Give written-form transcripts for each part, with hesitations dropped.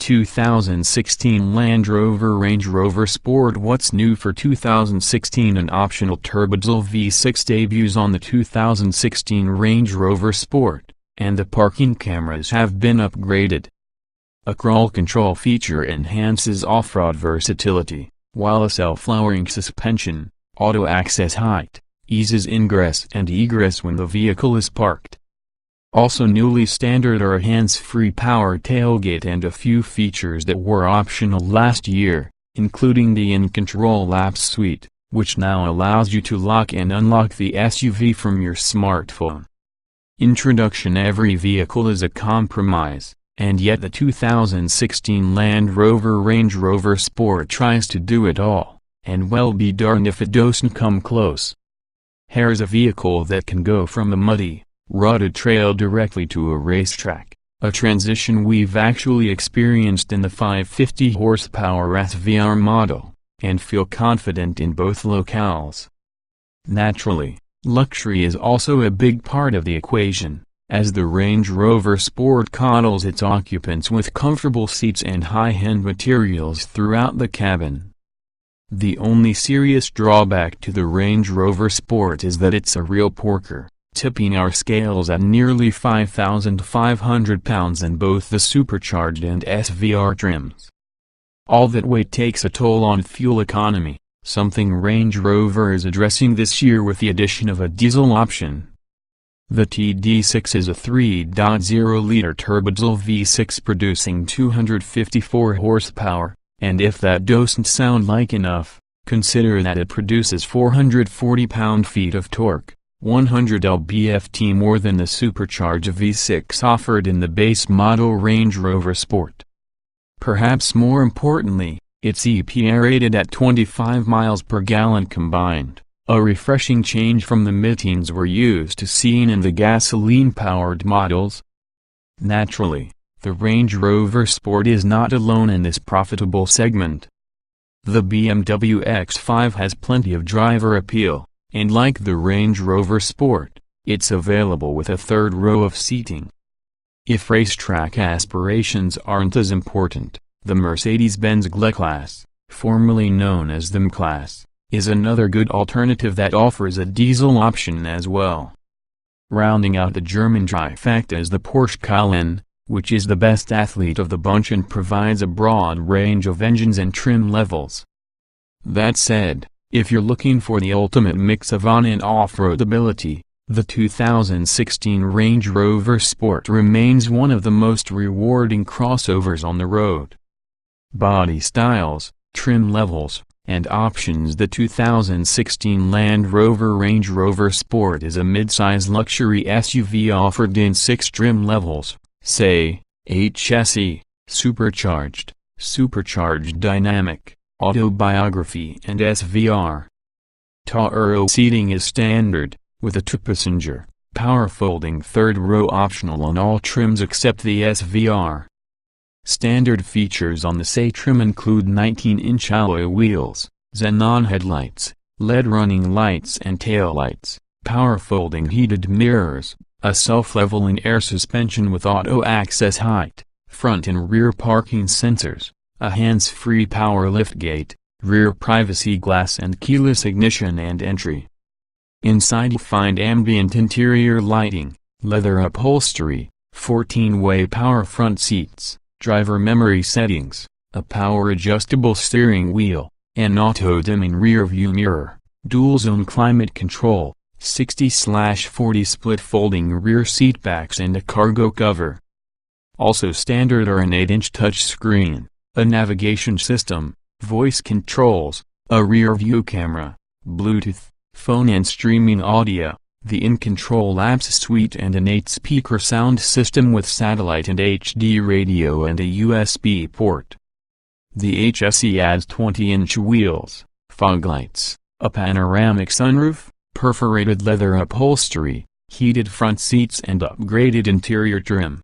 2016 Land Rover Range Rover Sport. What's new for 2016? An optional turbodiesel V6 debuts on the 2016 Range Rover Sport, and the parking cameras have been upgraded. A crawl control feature enhances off-road versatility, while a self-lowering suspension, auto-access height, eases ingress and egress when the vehicle is parked. Also newly standard are a hands-free power tailgate and a few features that were optional last year, including the in-control apps suite, which now allows you to lock and unlock the SUV from your smartphone. Introduction: every vehicle is a compromise, and yet the 2016 Land Rover Range Rover Sport tries to do it all, and well be darned if it doesn't come close. Here's a vehicle that can go from a muddy, rutted trail directly to a racetrack, a transition we've actually experienced in the 550 horsepower SVR model, and feel confident in both locales. Naturally, luxury is also a big part of the equation, as the Range Rover Sport coddles its occupants with comfortable seats and high-end materials throughout the cabin. The only serious drawback to the Range Rover Sport is that it's a real porker, tipping our scales at nearly 5,500 pounds in both the supercharged and SVR trims. All that weight takes a toll on fuel economy, something Range Rover is addressing this year with the addition of a diesel option. The TD6 is a 3.0-liter turbodiesel V6 producing 254 horsepower, and if that doesn't sound like enough, consider that it produces 440 pound-feet of torque, 100 lb-ft more than the supercharged V6 offered in the base model Range Rover Sport. Perhaps more importantly, it's EPA rated at 25 miles per gallon combined, a refreshing change from the mid-teens we're used to seeing in the gasoline-powered models. Naturally, the Range Rover Sport is not alone in this profitable segment. The BMW X5 has plenty of driver appeal, and like the Range Rover Sport, it's available with a third row of seating. If racetrack aspirations aren't as important, the Mercedes-Benz G-Class, formerly known as the M-Class, is another good alternative that offers a diesel option as well. Rounding out the German trifecta is the Porsche Cayenne, which is the best athlete of the bunch and provides a broad range of engines and trim levels. That said, if you're looking for the ultimate mix of on- and off-road ability, the 2016 Range Rover Sport remains one of the most rewarding crossovers on the road. Body styles, trim levels, and options: the 2016 Land Rover Range Rover Sport is a mid-size luxury SUV offered in 6 trim levels, say, HSE, Supercharged, Supercharged Dynamic, Autobiography and SVR. Two-row seating is standard, with a two-passenger, power-folding third row optional on all trims except the SVR. Standard features on the SE trim include 19-inch alloy wheels, xenon headlights, LED running lights and taillights, power-folding heated mirrors, a self-leveling air suspension with auto-access height, front and rear parking sensors, a hands-free power liftgate, rear privacy glass and keyless ignition and entry. Inside you find ambient interior lighting, leather upholstery, 14-way power front seats, driver memory settings, a power-adjustable steering wheel, an auto-dimming rear-view mirror, dual-zone climate control, 60/40 split folding rear seat backs and a cargo cover. Also standard are an 8-inch touchscreen, a navigation system, voice controls, a rear-view camera, Bluetooth, phone and streaming audio, the in-control apps suite and an 8-speaker sound system with satellite and HD radio and a USB port. The HSE adds 20-inch wheels, fog lights, a panoramic sunroof, perforated leather upholstery, heated front seats and upgraded interior trim.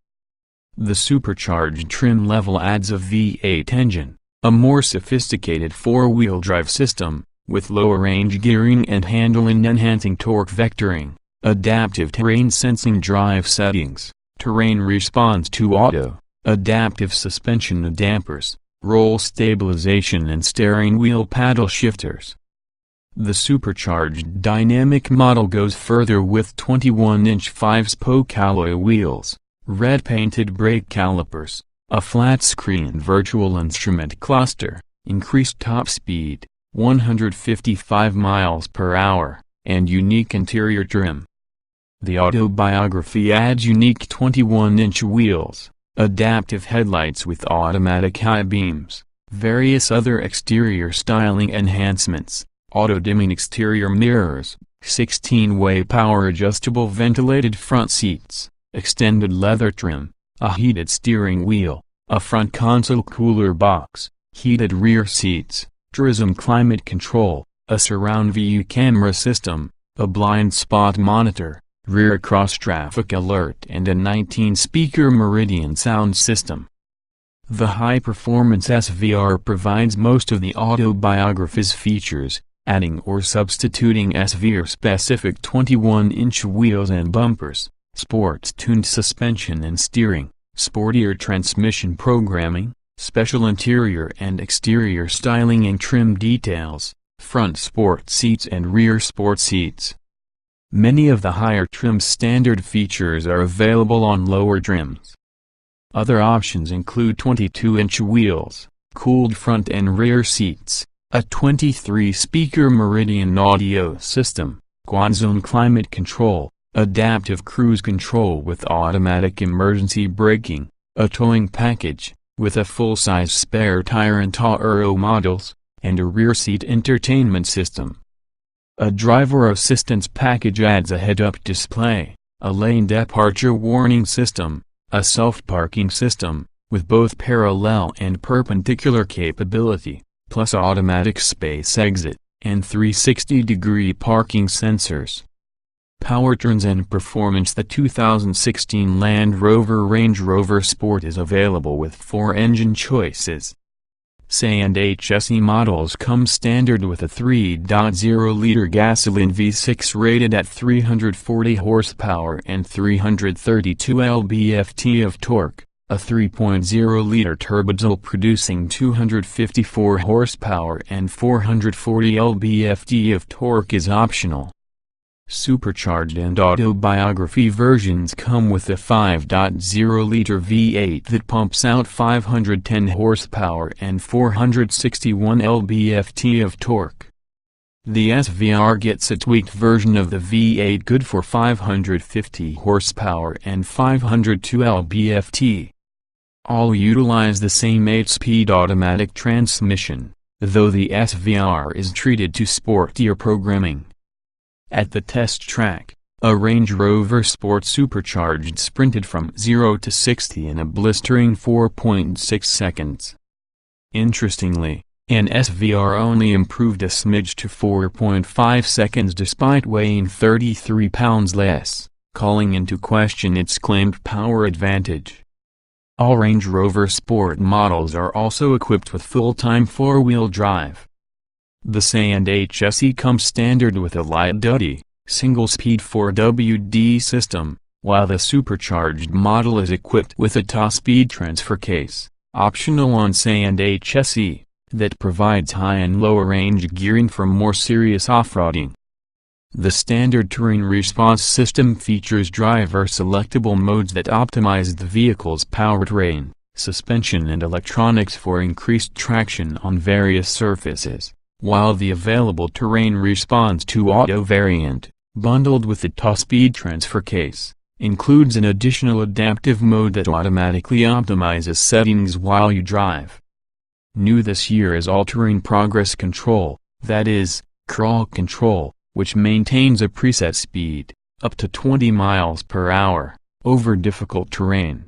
The supercharged trim level adds a V8 engine, a more sophisticated four-wheel drive system, with lower range gearing and handling enhancing torque vectoring, adaptive terrain sensing drive settings, terrain response to auto, adaptive suspension dampers, roll stabilization and steering wheel paddle shifters. The supercharged dynamic model goes further with 21-inch 5-spoke alloy wheels, red-painted brake calipers, a flat-screen virtual instrument cluster, increased top speed, 155 miles per hour, and unique interior trim. The autobiography adds unique 21-inch wheels, adaptive headlights with automatic high beams, various other exterior styling enhancements, auto-dimming exterior mirrors, 16-way power-adjustable ventilated front seats, extended leather trim, a heated steering wheel, a front console cooler box, heated rear seats, Trism climate control, a surround view camera system, a blind spot monitor, rear cross-traffic alert and a 19-speaker Meridian sound system. The high-performance SVR provides most of the autobiography's features, adding or substituting SVR-specific 21-inch wheels and bumpers, sports-tuned suspension and steering, sportier transmission programming, special interior and exterior styling and trim details, front sport seats and rear sport seats. Many of the higher trim standard features are available on lower trims. Other options include 22-inch wheels, cooled front and rear seats, a 23-speaker Meridian audio system, quad-zone climate control, adaptive cruise control with automatic emergency braking, a towing package, with a full-size spare tire and Tauro models, and a rear seat entertainment system. A driver assistance package adds a head-up display, a lane departure warning system, a self-parking system, with both parallel and perpendicular capability, plus automatic space exit, and 360-degree parking sensors. Powertrains and performance. The 2016 Land Rover Range Rover Sport is available with 4 engine choices. SE and HSE models come standard with a 3.0-liter gasoline V6 rated at 340 horsepower and 332 lb-ft of torque, a 3.0-liter turbodiesel producing 254 horsepower and 440 lb-ft of torque is optional. Supercharged and autobiography versions come with a 5.0-liter V8 that pumps out 510 horsepower and 461 lb-ft of torque. The SVR gets a tweaked version of the V8 good for 550 horsepower and 502 lb-ft. All utilize the same 8-speed automatic transmission, though the SVR is treated to sportier programming. At the test track, a Range Rover Sport supercharged sprinted from 0 to 60 in a blistering 4.6 seconds. Interestingly, an SVR only improved a smidge to 4.5 seconds despite weighing 33 pounds less, calling into question its claimed power advantage. All Range Rover Sport models are also equipped with full-time 4-wheel drive. The SE and HSE come standard with a light-duty, single-speed 4WD system, while the supercharged model is equipped with a top-speed transfer case, optional on SE and HSE, that provides high and low range gearing for more serious off-roading. The standard terrain response system features driver-selectable modes that optimize the vehicle's powertrain, suspension and electronics for increased traction on various surfaces, while the available terrain response to auto variant, bundled with the top-speed transfer case, includes an additional adaptive mode that automatically optimizes settings while you drive. New this year is all-terrain progress control, that is, crawl control, which maintains a preset speed, up to 20 miles per hour, over difficult terrain.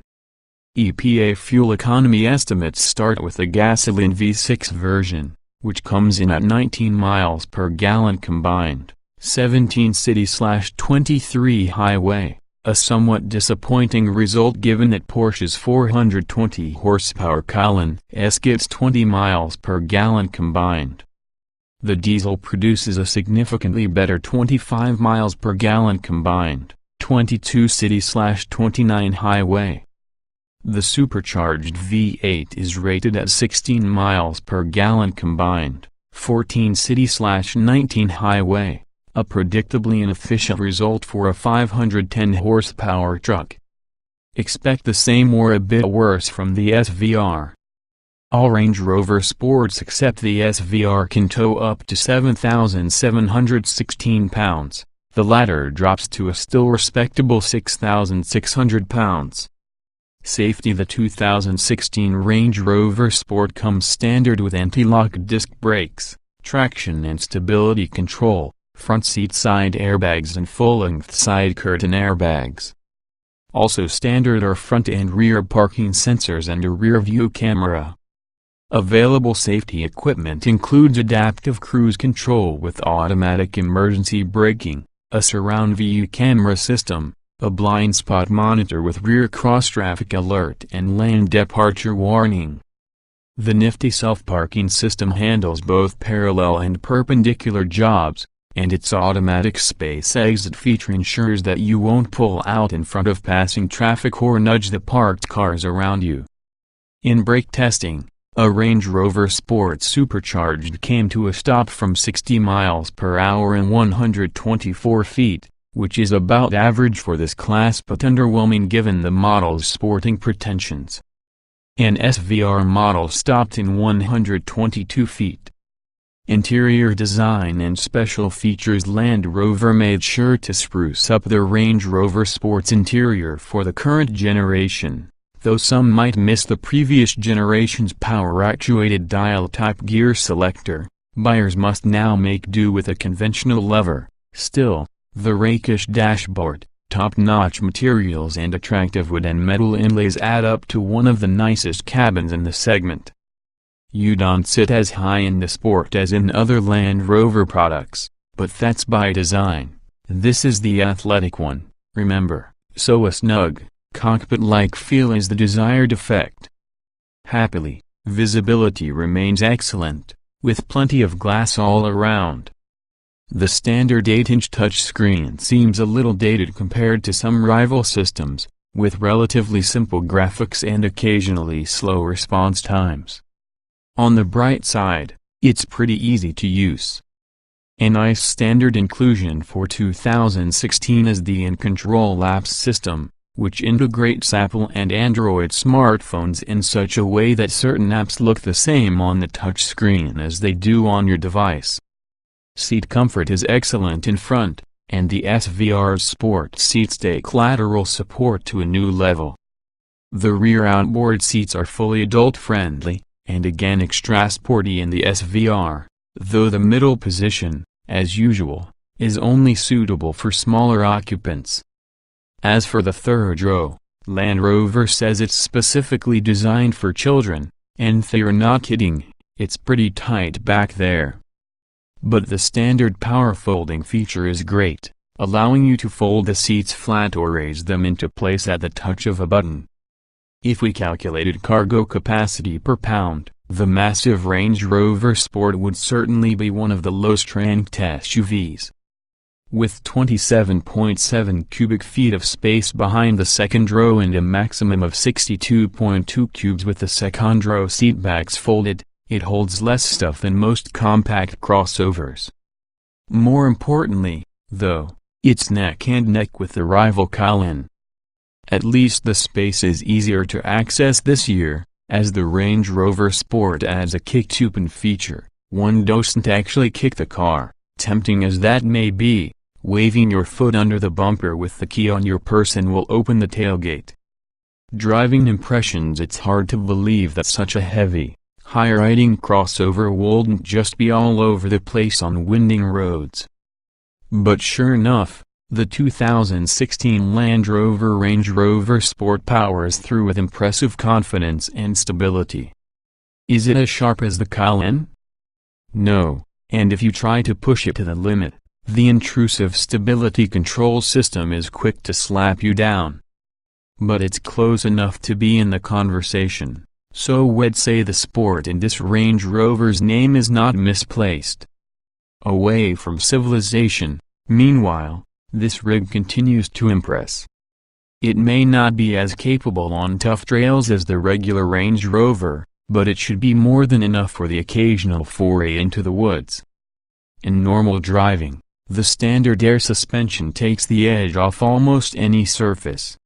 EPA fuel economy estimates start with the gasoline V6 version, which comes in at 19 miles per gallon combined, 17 city/23 highway, a somewhat disappointing result given that Porsche's 420 horsepower Cayenne S gets 20 miles per gallon combined. The diesel produces a significantly better 25 miles per gallon combined, 22 city/29 highway. The supercharged V8 is rated at 16 miles per gallon combined, 14 city/19 highway, a predictably inefficient result for a 510 horsepower truck. Expect the same or a bit worse from the SVR. All Range Rover Sports except the SVR can tow up to 7,716 pounds, the latter drops to a still respectable 6,600 pounds. Safety: the 2016 Range Rover Sport comes standard with anti-lock disc brakes, traction and stability control, front seat side airbags and full-length side curtain airbags. Also standard are front and rear parking sensors and a rear-view camera. Available safety equipment includes adaptive cruise control with automatic emergency braking, a surround view camera system, a blind spot monitor with rear cross-traffic alert and lane departure warning. The nifty self-parking system handles both parallel and perpendicular jobs, and its automatic space exit feature ensures that you won't pull out in front of passing traffic or nudge the parked cars around you. In brake testing, a Range Rover Sport Supercharged came to a stop from 60 miles per hour and 124 feet, which is about average for this class but underwhelming given the model's sporting pretensions. An SVR model stopped in 122 feet. Interior design and special features: Land Rover made sure to spruce up the Range Rover Sport's interior for the current generation. Though some might miss the previous generation's power-actuated dial-type gear selector, buyers must now make do with a conventional lever. Still, the rakish dashboard, top-notch materials and attractive wood and metal inlays add up to one of the nicest cabins in the segment. You don't sit as high in the Sport as in other Land Rover products, but that's by design. This is the athletic one, remember, so a snug, cockpit-like feel is the desired effect. Happily, visibility remains excellent, with plenty of glass all around. The standard 8-inch touchscreen seems a little dated compared to some rival systems, with relatively simple graphics and occasionally slow response times. On the bright side, it's pretty easy to use. A nice standard inclusion for 2016 is the in-control apps system, which integrates Apple and Android smartphones in such a way that certain apps look the same on the touchscreen as they do on your device. Seat comfort is excellent in front, and the SVR's Sport seats take lateral support to a new level. The rear outboard seats are fully adult-friendly, and again extra sporty in the SVR, though the middle position, as usual, is only suitable for smaller occupants. As for the third row, Land Rover says it's specifically designed for children, and they're not kidding, it's pretty tight back there. But the standard power folding feature is great, allowing you to fold the seats flat or raise them into place at the touch of a button. If we calculated cargo capacity per pound, the massive Range Rover Sport would certainly be one of the lowest-ranked SUVs. With 27.7 cubic feet of space behind the second row and a maximum of 62.2 cubes with the second row seatbacks folded, it holds less stuff than most compact crossovers. More importantly, though, it's neck and neck with the rival Cayenne. At least the space is easier to access this year, as the Range Rover Sport adds a kick-to-pin feature. One doesn't actually kick the car, tempting as that may be. Waving your foot under the bumper with the key on your person will open the tailgate. Driving impressions: it's hard to believe that such a heavy, high-riding crossover wouldn't just be all over the place on winding roads. But sure enough, the 2016 Land Rover Range Rover Sport powers through with impressive confidence and stability. Is it as sharp as the Cayenne? No, and if you try to push it to the limit, the intrusive stability control system is quick to slap you down. But it's close enough to be in the conversation, so we'd say the Sport in this Range Rover's name is not misplaced. Away from civilization, meanwhile, this rig continues to impress. It may not be as capable on tough trails as the regular Range Rover, but it should be more than enough for the occasional foray into the woods. In normal driving, the standard air suspension takes the edge off almost any surface.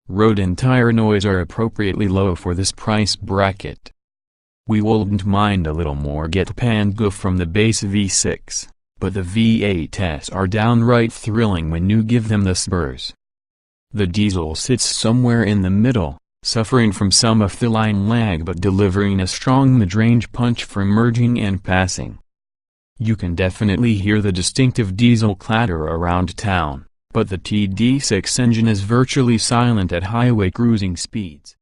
Road and tire noise are appropriately low for this price bracket. We wouldn't mind a little more get and go from the base V6, but the V8s are downright thrilling when you give them the spurs. The diesel sits somewhere in the middle, suffering from some off-the-line lag but delivering a strong mid-range punch for merging and passing. You can definitely hear the distinctive diesel clatter around town, but the TD6 engine is virtually silent at highway cruising speeds.